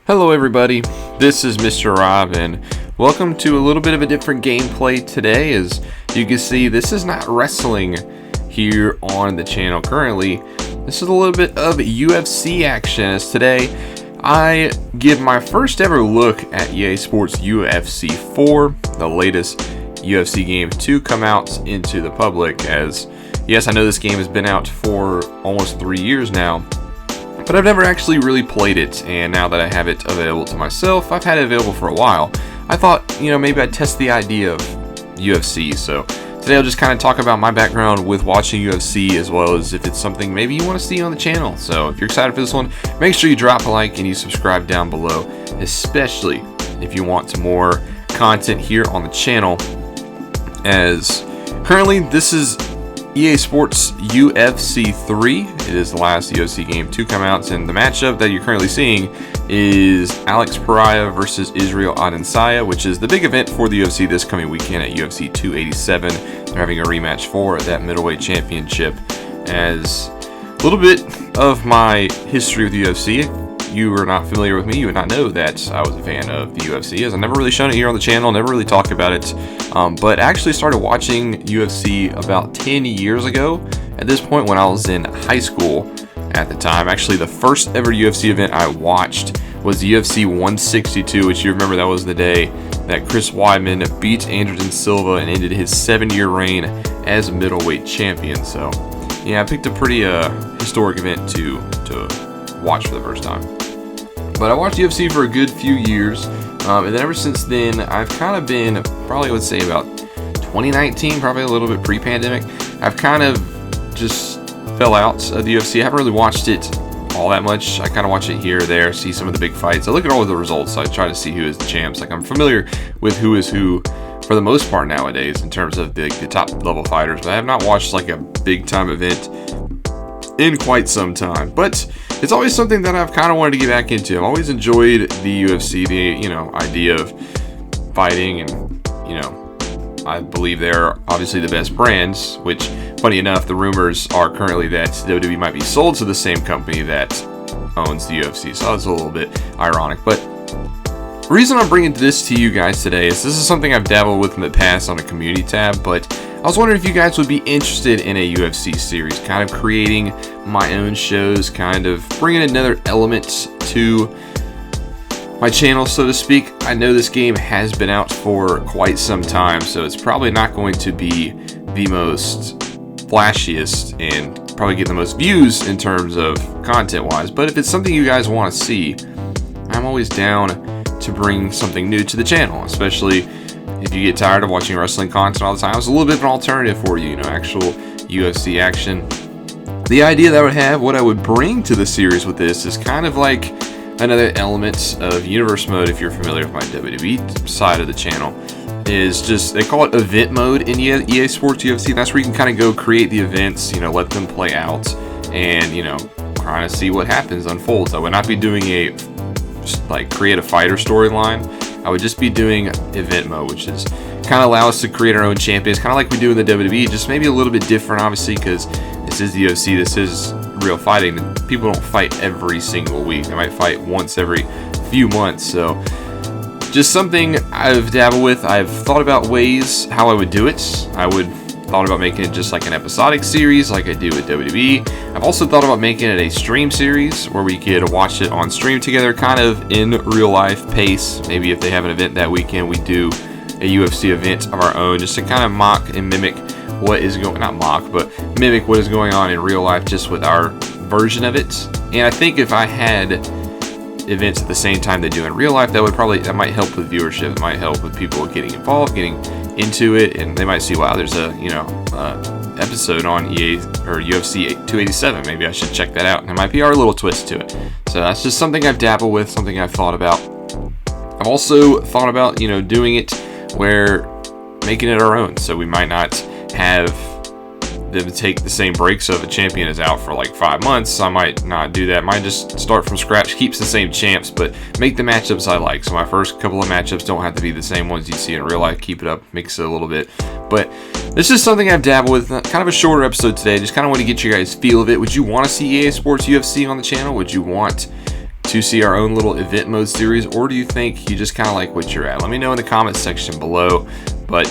Hello everybody, this is Mr. Rob and welcome to a little bit of a different gameplay today. As you can see, this is not wrestling here on the channel currently. This is a little bit of UFC action, as today I give my first ever look at EA Sports UFC 4, the latest UFC game to come out into the public. As yes, I know this game has been out for almost 3 years now, but I've never actually really played it, and now that I have it available to myself, I've had it available for a while. I thought, maybe I'd test the idea of UFC, so today I'll just kind of talk about my background with watching UFC, as well as if it's something maybe you want to see on the channel. So if you're excited for this one, make sure you drop a like and you subscribe down below, especially if you want more content here on the channel, as currently this is EA Sports UFC 3. It is the last UFC game to come out, and the matchup that you're currently seeing is Alex Pereira versus Israel Adesanya, which is the big event for the UFC this coming weekend at UFC 287. They're having a rematch for that middleweight championship. As a little bit of my history with the UFC, if you are not familiar with me, you would not know that I was a fan of the UFC, as I've never really shown it here on the channel, never really talked about it, but I actually started watching UFC about 10 years ago. At this point, when I was in high school at the time, actually the first ever UFC event I watched was UFC 162, which you remember that was the day that Chris Weidman beat Anderson Silva and ended his 7-year reign as middleweight champion. So yeah, I picked a pretty historic event to watch for the first time. But I watched UFC for a good few years, and then ever since then, I've kind of been, probably I would say about 2019, probably a little bit pre-pandemic, I've kind of just fell out of the UFC. I haven't really watched it all that much. I kind of watch it here or there, see some of the big fights. I look at all of the results. I try to see who is the champs. Like, I'm familiar with who is who for the most part nowadays in terms of the top level fighters, but I have not watched like a big time event in quite some time. But it's always something that I've kind of wanted to get back into. I've always enjoyed the UFC, the idea of fighting, and I believe they're obviously the best brands, which, funny enough, the rumors are currently that WWE might be sold to the same company that owns the UFC, so that's a little bit ironic. But the reason I'm bringing this to you guys today is this is something I've dabbled with in the past on a community tab, but I was wondering if you guys would be interested in a UFC series, kind of creating my own shows, kind of bringing another element to my channel, so to speak. I know this game has been out for quite some time, so it's probably not going to be the most flashiest and probably get the most views in terms of content-wise, but if it's something you guys want to see, I'm always down to bring something new to the channel, especially if you get tired of watching wrestling content all the time. It's a little bit of an alternative for you, actual UFC action. The idea that I would have, what I would bring to the series with this, is kind of like another element of universe mode. If you're familiar with my WWE side of the channel, is just, they call it event mode in EA Sports UFC. That's where you can kind of go create the events, let them play out, and kind of see what happens, unfolds. I would not be doing create a fighter storyline. I would just be doing event mode, which is kind of allow us to create our own champions, kind of like we do in the WWE, just maybe a little bit different, obviously, because this is the UFC, this is real fighting. People don't fight every single week. They might fight once every few months. So just something I've dabbled with. I've thought about ways how I would do it. I would thought about making it just like an episodic series like I do with WWE. I've also thought about making it a stream series where we could watch it on stream together, kind of in real life pace. Maybe if they have an event that weekend, we do a UFC event of our own, just to kind of mock and mimic what is going, not mock, but mimic what is going on in real life, just with our version of it. And I think if I had events at the same time they do in real life, that might help with viewership. It might help with people getting involved, getting into it, and they might see, wow, there's a episode on EA or UFC 287. Maybe I should check that out. And it might be our little twist to it. So that's just something I've dabbled with, something I've thought about. I've also thought about doing it where making it our own. So we might not have them take the same break. So if a champion is out for like 5 months, I might not do that. Might just start from scratch, keeps the same champs, but make the matchups I like. So my first couple of matchups don't have to be the same ones you see in real life. Keep it up, mix it a little bit. But this is something I've dabbled with. Kind of a shorter episode today. Just kind of want to get you guys feel of it. Would you want to see EA Sports UFC on the channel? Would you want to see our own little event mode series, or do you think you just kind of like what you're at? Let me know in the comment section below. But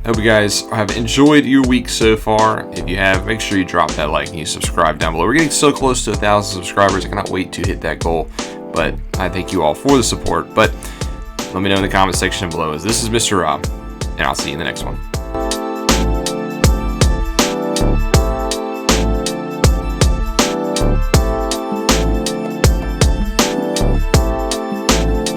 I hope you guys have enjoyed your week so far. If you have, make sure you drop that like and you subscribe down below. We're getting so close to 1,000 subscribers. I cannot wait to hit that goal. But I thank you all for the support. But let me know in the comment section below. This is Mr. Rob, and I'll see you in the next one.